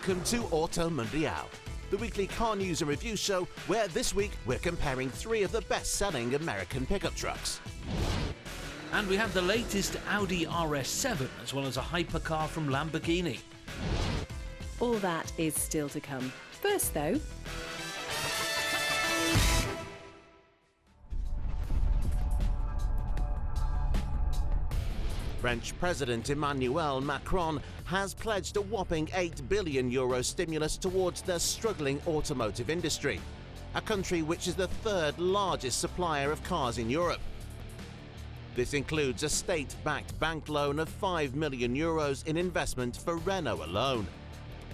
Welcome to AutoMundial, the weekly car news and review show where this week we're comparing 3 of the best-selling American pickup trucks. And we have the latest Audi RS7 as well as a hypercar from Lamborghini. All that is still to come. First though, French President Emmanuel Macron has pledged a whopping €8 billion stimulus towards the struggling automotive industry, a country which is the 3rd largest supplier of cars in Europe. This includes a state-backed bank loan of €5 million in investment for Renault alone.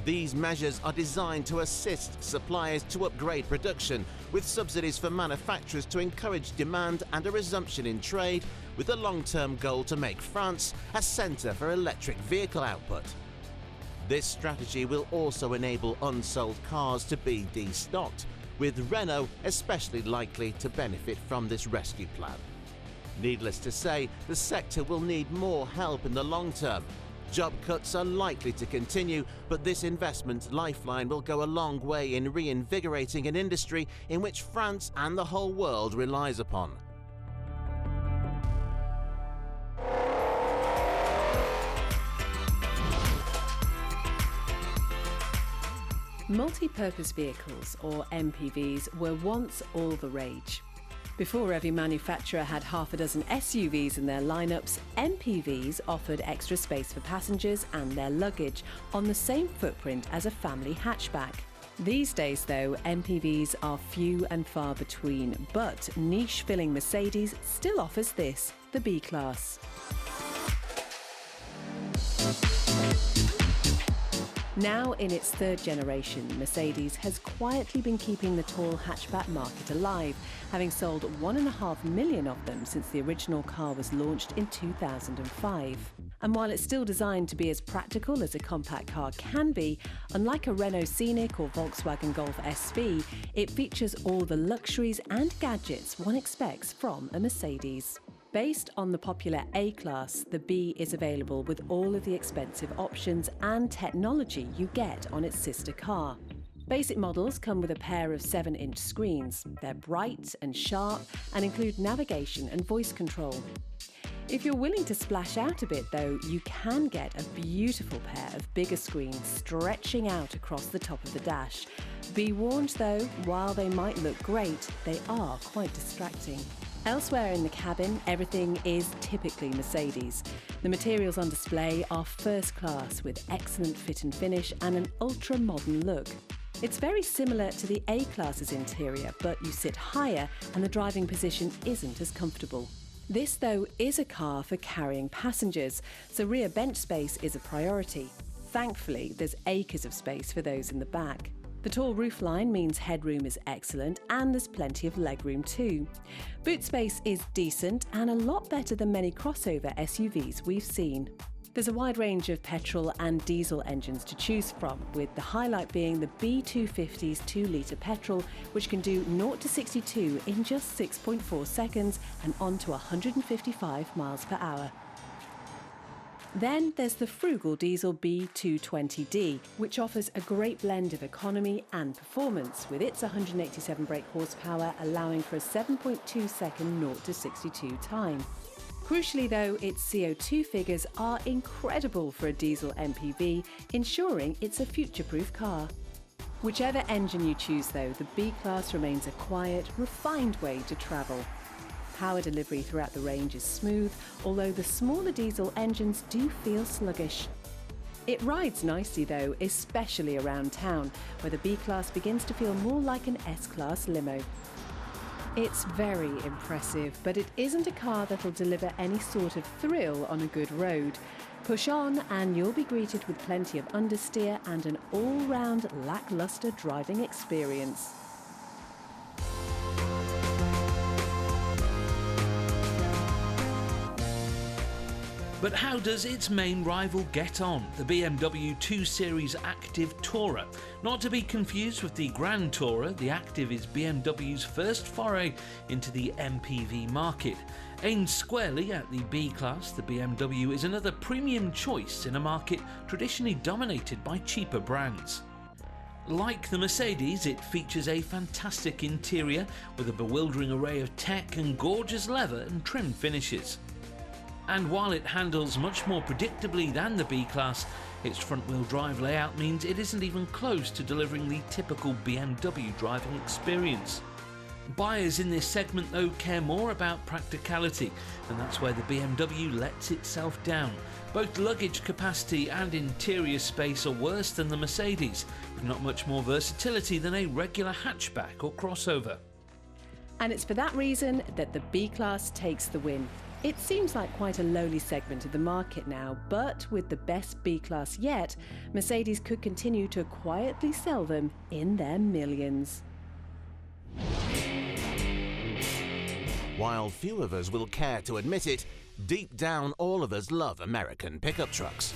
These measures are designed to assist suppliers to upgrade production, with subsidies for manufacturers to encourage demand and a resumption in trade, with a long-term goal to make France a centre for electric vehicle output. This strategy will also enable unsold cars to be destocked, with Renault especially likely to benefit from this rescue plan. Needless to say, the sector will need more help in the long term. Job cuts are likely to continue, but this investment lifeline will go a long way in reinvigorating an industry in which France and the whole world relies upon. multi-purpose vehicles, or MPVs, were once all the rage. Before every manufacturer had half a dozen SUVs in their lineups, MPVs offered extra space for passengers and their luggage on the same footprint as a family hatchback. These days, though, MPVs are few and far between, but niche-filling Mercedes still offers this, the B-Class. Now in its 3rd generation, Mercedes has quietly been keeping the tall hatchback market alive, having sold 1.5 million of them since the original car was launched in 2005. And while it's still designed to be as practical as a compact car can be, unlike a Renault Scenic or Volkswagen Golf SV, it features all the luxuries and gadgets one expects from a Mercedes. Based on the popular A-Class, the B is available with all of the expensive options and technology you get on its sister car. Basic models come with a pair of 7-inch screens. They're bright and sharp and include navigation and voice control. If you're willing to splash out a bit, though, you can get a beautiful pair of bigger screens stretching out across the top of the dash. Be warned, though, while they might look great, they are quite distracting. Elsewhere in the cabin, everything is typically Mercedes. The materials on display are first class with excellent fit and finish and an ultra-modern look. It's very similar to the A-Class's interior, but you sit higher and the driving position isn't as comfortable. This, though, is a car for carrying passengers, so rear bench space is a priority. Thankfully, there's acres of space for those in the back. The tall roofline means headroom is excellent and there's plenty of legroom too. Boot space is decent and a lot better than many crossover SUVs we've seen. There's a wide range of petrol and diesel engines to choose from, with the highlight being the B250's 2-litre petrol, which can do 0 to 62 in just 6.4 seconds and on to 155 miles per hour. Then there's the frugal diesel B220D, which offers a great blend of economy and performance, with its 187 brake horsepower allowing for a 7.2 second 0 to 62 time. Crucially, though, its CO2 figures are incredible for a diesel MPV, ensuring it's a future-proof car. Whichever engine you choose, though, the B-Class remains a quiet, refined way to travel. Power delivery throughout the range is smooth, although the smaller diesel engines do feel sluggish. It rides nicely, though, especially around town, where the B-Class begins to feel more like an S-Class limo. It's very impressive, but it isn't a car that'll deliver any sort of thrill on a good road. Push on and you'll be greeted with plenty of understeer and an all-round lackluster driving experience. But how does its main rival get on, the BMW 2 Series Active Tourer? Not to be confused with the Grand Tourer, the Active is BMW's first foray into the MPV market. Aimed squarely at the B-Class, the BMW is another premium choice in a market traditionally dominated by cheaper brands. Like the Mercedes, it features a fantastic interior with a bewildering array of tech and gorgeous leather and trim finishes. And while it handles much more predictably than the B-Class, its front-wheel drive layout means it isn't even close to delivering the typical BMW driving experience. Buyers in this segment though care more about practicality, and that's where the BMW lets itself down. Both luggage capacity and interior space are worse than the Mercedes, with not much more versatility than a regular hatchback or crossover. And it's for that reason that the B-Class takes the win. It seems like quite a lowly segment of the market now, but with the best B-Class yet, Mercedes could continue to quietly sell them in their millions. While few of us will care to admit it, deep down all of us love American pickup trucks.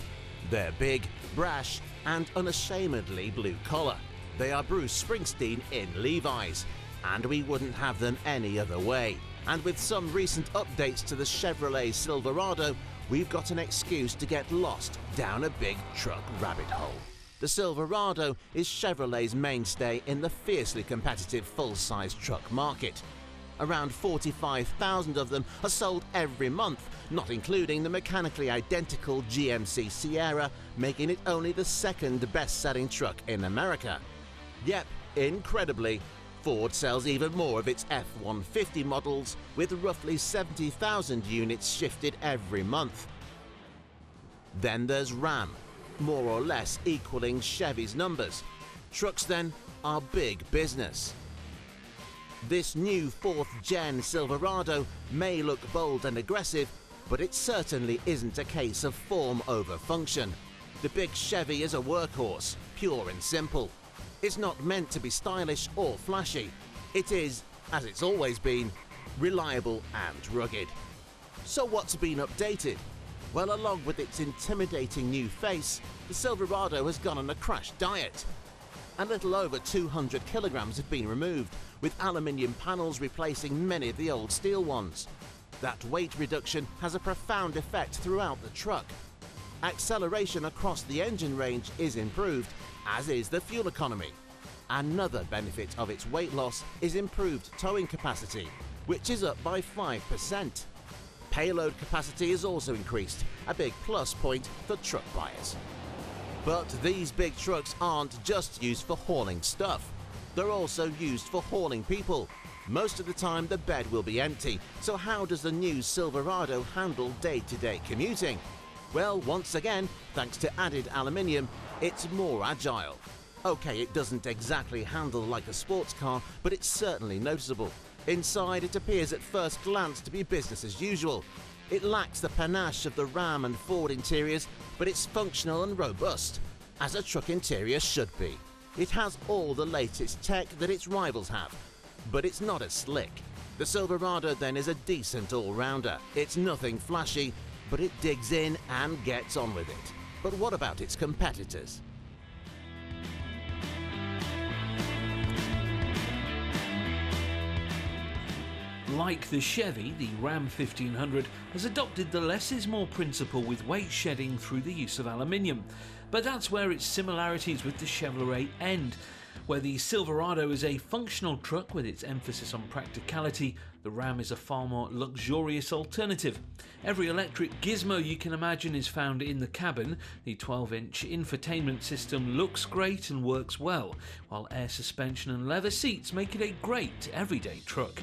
They're big, brash, and unashamedly blue-collar. They are Bruce Springsteen in Levi's, and we wouldn't have them any other way. And with some recent updates to the Chevrolet Silverado, we've got an excuse to get lost down a big truck rabbit hole. The Silverado is Chevrolet's mainstay in the fiercely competitive full-size truck market. Around 45,000 of them are sold every month, not including the mechanically identical GMC Sierra, making it only the second best-selling truck in America. Yep, incredibly, Ford sells even more of its F-150 models, with roughly 70,000 units shifted every month. Then there's Ram, more or less equaling Chevy's numbers. Trucks then are big business. This new 4th-gen Silverado may look bold and aggressive, but it certainly isn't a case of form over function. The big Chevy is a workhorse, pure and simple. It's not meant to be stylish or flashy. It is, as it's always been, reliable and rugged. So what's been updated? Well, along with its intimidating new face, the Silverado has gone on a crash diet. A little over 200 kilograms have been removed, with aluminium panels replacing many of the old steel ones. That weight reduction has a profound effect throughout the truck. Acceleration across the engine range is improved, as is the fuel economy. Another benefit of its weight loss is improved towing capacity, which is up by 5%. Payload capacity is also increased, a big plus point for truck buyers. But these big trucks aren't just used for hauling stuff. They're also used for hauling people. Most of the time the bed will be empty, so how does the new Silverado handle day-to-day commuting? Well, once again, thanks to added aluminium, it's more agile. Okay, it doesn't exactly handle like a sports car, but it's certainly noticeable. Inside, it appears at first glance to be business as usual. It lacks the panache of the Ram and Ford interiors, but it's functional and robust, as a truck interior should be. It has all the latest tech that its rivals have, but it's not as slick. The Silverado then is a decent all-rounder. It's nothing flashy, but it digs in and gets on with it. But what about its competitors? Like the Chevy, the Ram 1500 has adopted the less is more principle with weight shedding through the use of aluminium. But that's where its similarities with the Chevrolet end. Where the Silverado is a functional truck with its emphasis on practicality, the Ram is a far more luxurious alternative. Every electric gizmo you can imagine is found in the cabin. The 12-inch infotainment system looks great and works well, while air suspension and leather seats make it a great everyday truck.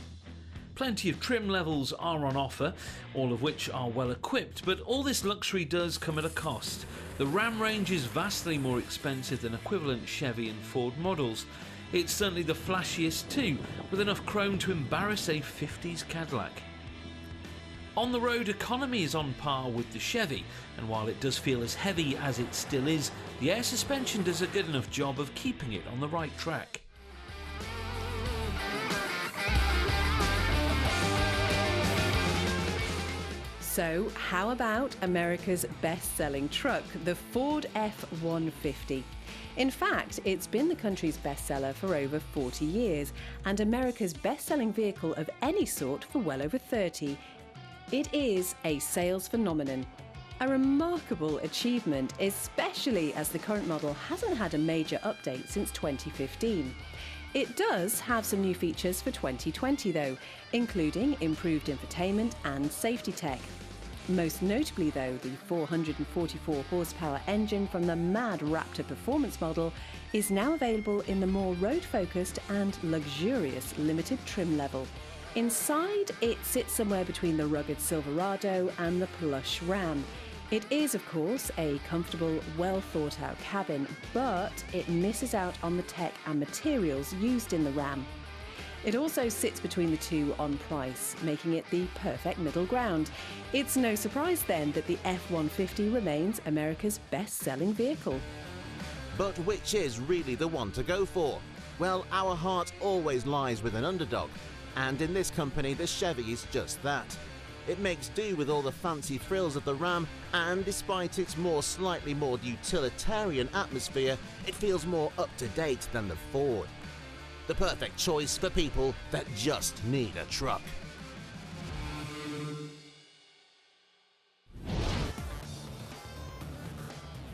Plenty of trim levels are on offer, all of which are well equipped, but all this luxury does come at a cost. The Ram range is vastly more expensive than equivalent Chevy and Ford models. It's certainly the flashiest too, with enough chrome to embarrass a 50s Cadillac. On the road, economy is on par with the Chevy, and while it does feel as heavy as it still is, the air suspension does a good enough job of keeping it on the right track. So, how about America's best-selling truck, the Ford F-150? In fact, it's been the country's bestseller for over 40 years and America's best-selling vehicle of any sort for well over 30. It is a sales phenomenon. A remarkable achievement, especially as the current model hasn't had a major update since 2015. It does have some new features for 2020 though, including improved infotainment and safety tech. Most notably though, the 444 horsepower engine from the Mad Raptor performance model is now available in the more road-focused and luxurious limited trim level. Inside, it sits somewhere between the rugged Silverado and the plush Ram. It is, of course, a comfortable, well-thought-out cabin, but it misses out on the tech and materials used in the Ram. It also sits between the two on price, making it the perfect middle ground. It's no surprise then that the F-150 remains America's best-selling vehicle. But which is really the one to go for? Well, our heart always lies with an underdog, and in this company the Chevy is just that. It makes do with all the fancy frills of the Ram, and despite its slightly more utilitarian atmosphere, it feels more up-to-date than the Ford. The perfect choice for people that just need a truck.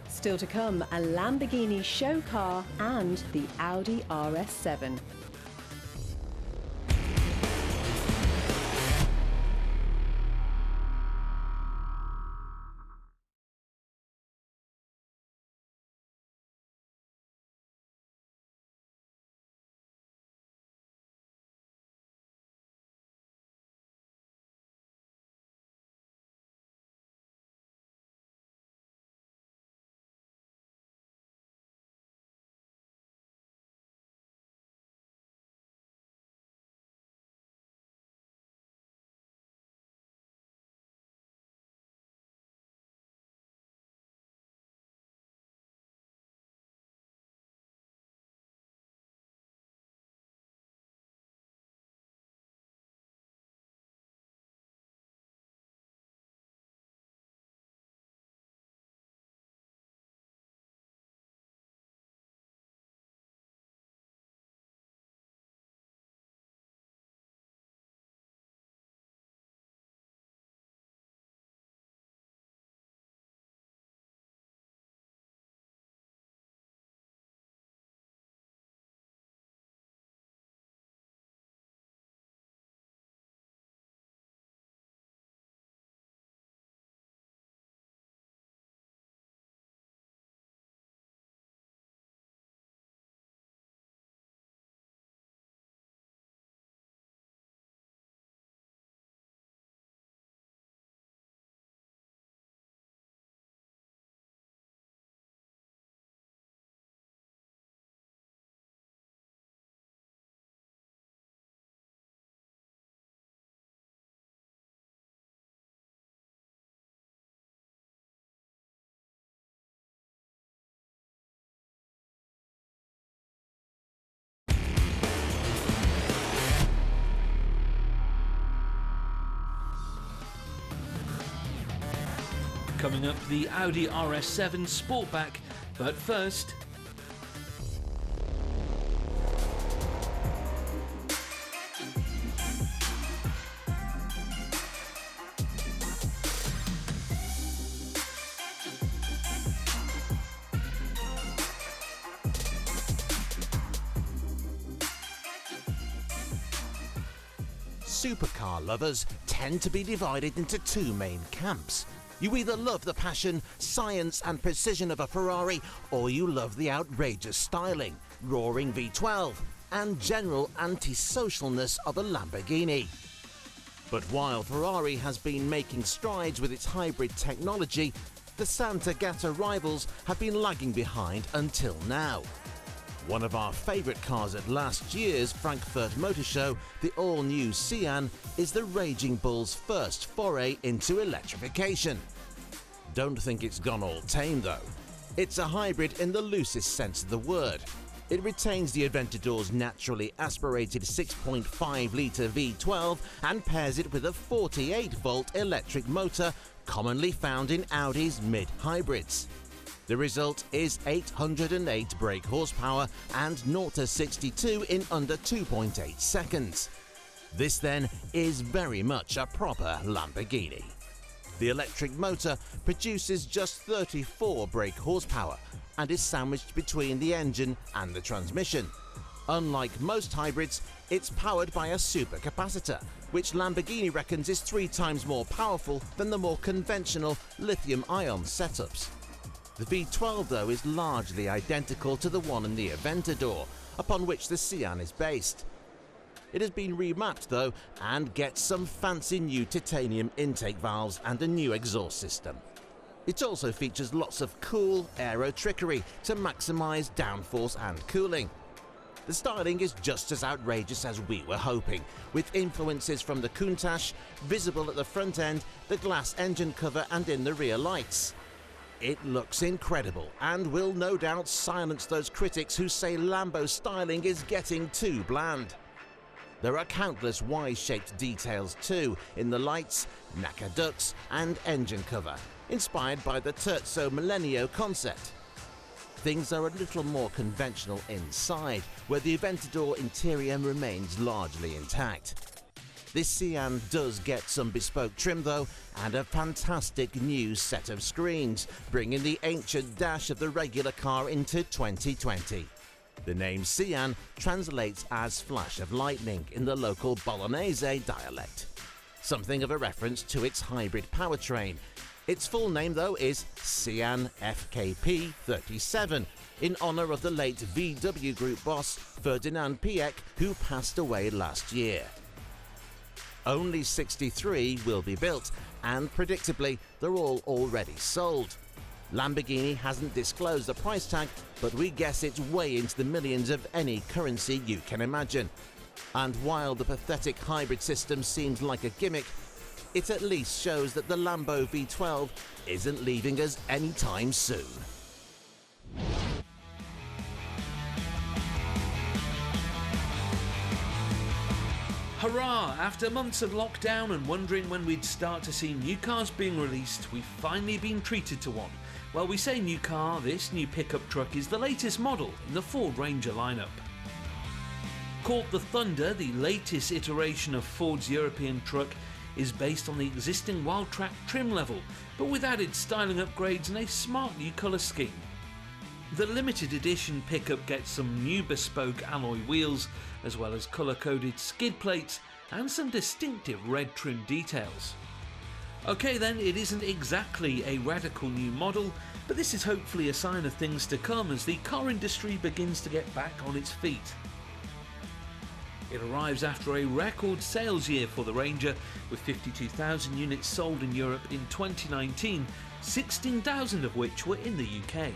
Still to come, a Lamborghini show car and the Audi RS7. Coming up, the Audi RS7 Sportback, but first... Supercar lovers tend to be divided into two main camps. You either love the passion, science and precision of a Ferrari, or you love the outrageous styling, roaring V12 and general anti-socialness of a Lamborghini. But while Ferrari has been making strides with its hybrid technology, the Santa Gata rivals have been lagging behind until now. One of our favourite cars at last year's Frankfurt Motor Show, the all-new SIAN, is the Raging Bull's first foray into electrification. Don't think it's gone all tame though. It's a hybrid in the loosest sense of the word. It retains the Aventador's naturally aspirated 6.5-litre V12 and pairs it with a 48-volt electric motor commonly found in Audi's mid-hybrids. The result is 808 brake horsepower and 0 to 62 in under 2.8 seconds. This then is very much a proper Lamborghini. The electric motor produces just 34 brake horsepower and is sandwiched between the engine and the transmission. Unlike most hybrids, it's powered by a supercapacitor, which Lamborghini reckons is 3 times more powerful than the more conventional lithium-ion setups. The V12, though, is largely identical to the one in the Aventador, upon which the SIAN is based. It has been remapped, though, and gets some fancy new titanium intake valves and a new exhaust system. It also features lots of cool aero trickery to maximise downforce and cooling. The styling is just as outrageous as we were hoping, with influences from the Countach visible at the front end, the glass engine cover and in the rear lights. It looks incredible and will no doubt silence those critics who say Lambo's styling is getting too bland. There are countless Y-shaped details too in the lights, NACA ducts and engine cover, inspired by the Terzo Millennio concept. Things are a little more conventional inside, where the Aventador interior remains largely intact. This SIAN does get some bespoke trim though, and a fantastic new set of screens, bringing the ancient dash of the regular car into 2020. The name SIAN translates as flash of lightning in the local Bolognese dialect, something of a reference to its hybrid powertrain. Its full name, though, is SIAN FKP 37, in honour of the late VW Group boss Ferdinand Piëch, who passed away last year. Only 63 will be built, and predictably, they're all already sold. Lamborghini hasn't disclosed the price tag, but we guess it's way into the millions of any currency you can imagine. And while the pathetic hybrid system seems like a gimmick, it at least shows that the Lambo V12 isn't leaving us anytime soon. Hurrah! After months of lockdown and wondering when we'd start to see new cars being released, we've finally been treated to one. Well, we say new car, this new pickup truck is the latest model in the Ford Ranger lineup. Called the Thunder, the latest iteration of Ford's European truck is based on the existing Wildtrak trim level, but with added styling upgrades and a smart new colour scheme. The limited edition pickup gets some new bespoke alloy wheels, as well as colour-coded skid plates and some distinctive red trim details. Okay then, it isn't exactly a radical new model, but this is hopefully a sign of things to come as the car industry begins to get back on its feet. It arrives after a record sales year for the Ranger, with 52,000 units sold in Europe in 2019, 16,000 of which were in the UK.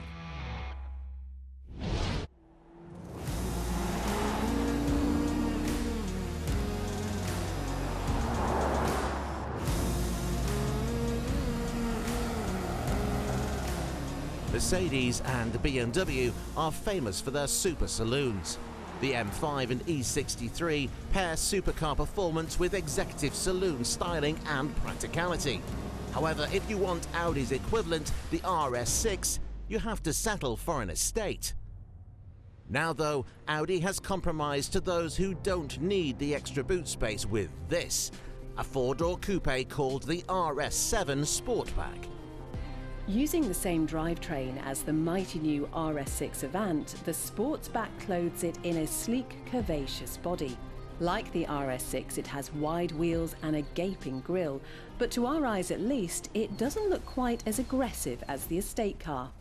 Mercedes and BMW are famous for their super saloons. The M5 and E63 pair supercar performance with executive saloon styling and practicality. However, if you want Audi's equivalent, the RS6, you have to settle for an estate. Now though, Audi has compromised to those who don't need the extra boot space with this, a four-door coupe called the RS7 Sportback. Using the same drivetrain as the mighty new RS6 Avant, the Sportsback clothes it in a sleek, curvaceous body. Like the RS6, it has wide wheels and a gaping grille, but to our eyes at least, it doesn't look quite as aggressive as the estate car.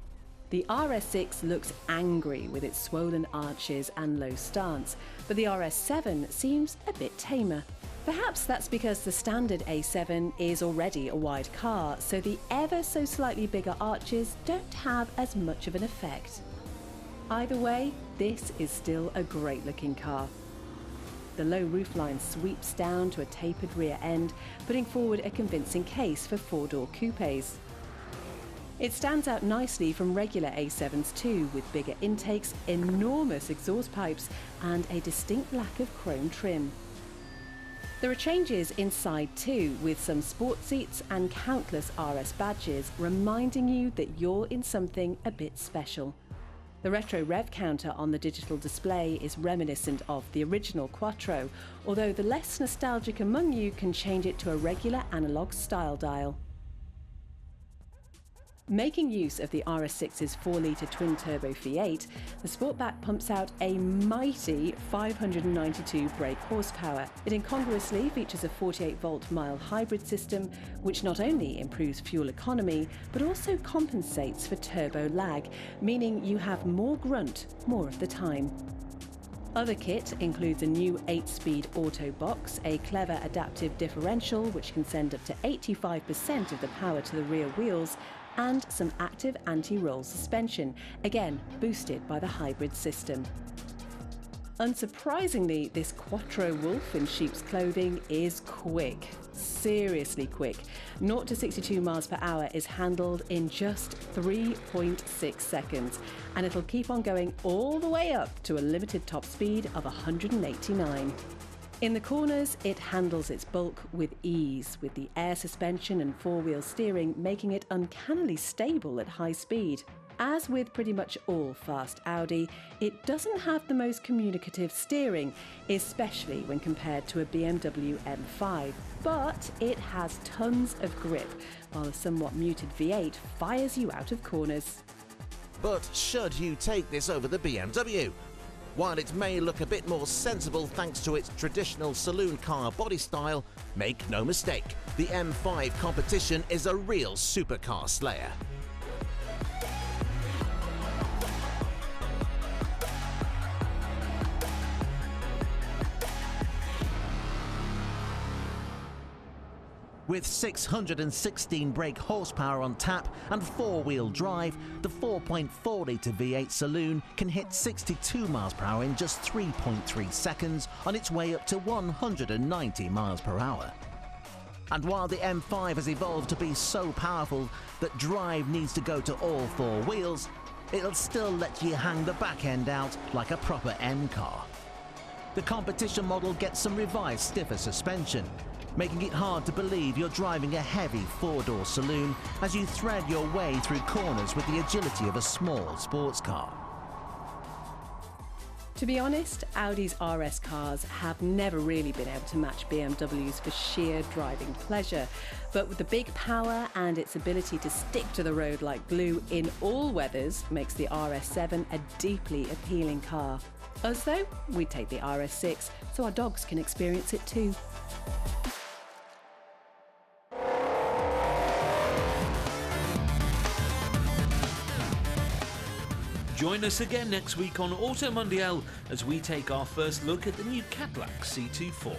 The RS6 looks angry with its swollen arches and low stance, but the RS7 seems a bit tamer. Perhaps that's because the standard A7 is already a wide car, so the ever so slightly bigger arches don't have as much of an effect. Either way, this is still a great looking car. The low roofline sweeps down to a tapered rear end, putting forward a convincing case for four-door coupes. It stands out nicely from regular A7s too, with bigger intakes, enormous exhaust pipes and a distinct lack of chrome trim. There are changes inside too, with some sport seats and countless RS badges reminding you that you're in something a bit special. The retro rev counter on the digital display is reminiscent of the original Quattro, although the less nostalgic among you can change it to a regular analogue style dial. Making use of the RS6's 4-litre twin-turbo V8, the Sportback pumps out a mighty 592 brake horsepower. It incongruously features a 48-volt mild hybrid system, which not only improves fuel economy, but also compensates for turbo lag, meaning you have more grunt more of the time. Other kit includes a new 8-speed auto box, a clever adaptive differential which can send up to 85% of the power to the rear wheels, and some active anti-roll suspension, again boosted by the hybrid system. Unsurprisingly, this Quattro Wolf in sheep's clothing is quick, seriously quick. 0 to 62 miles per hour is handled in just 3.6 seconds, and it'll keep on going all the way up to a limited top speed of 189. In the corners, it handles its bulk with ease, with the air suspension and four-wheel steering making it uncannily stable at high speed. As with pretty much all fast Audi, it doesn't have the most communicative steering, especially when compared to a BMW M5, but it has tons of grip, while the somewhat muted V8 fires you out of corners. But should you take this over the BMW? While it may look a bit more sensible thanks to its traditional saloon car body style, make no mistake, the M5 competition is a real supercar slayer. With 616 brake horsepower on tap and four-wheel drive, the 4.4-litre V8 saloon can hit 62 miles per hour in just 3.3 seconds on its way up to 190 miles per hour. And while the M5 has evolved to be so powerful that drive needs to go to all four wheels, it'll still let you hang the back end out like a proper M car. The competition model gets some revised stiffer suspension, making it hard to believe you're driving a heavy four-door saloon as you thread your way through corners with the agility of a small sports car. To be honest, Audi's RS cars have never really been able to match BMWs for sheer driving pleasure. But with the big power and its ability to stick to the road like glue in all weathers makes the RS7 a deeply appealing car. Us though, we take the RS6 so our dogs can experience it too. Join us again next week on AutoMundial as we take our first look at the new Cadillac C24.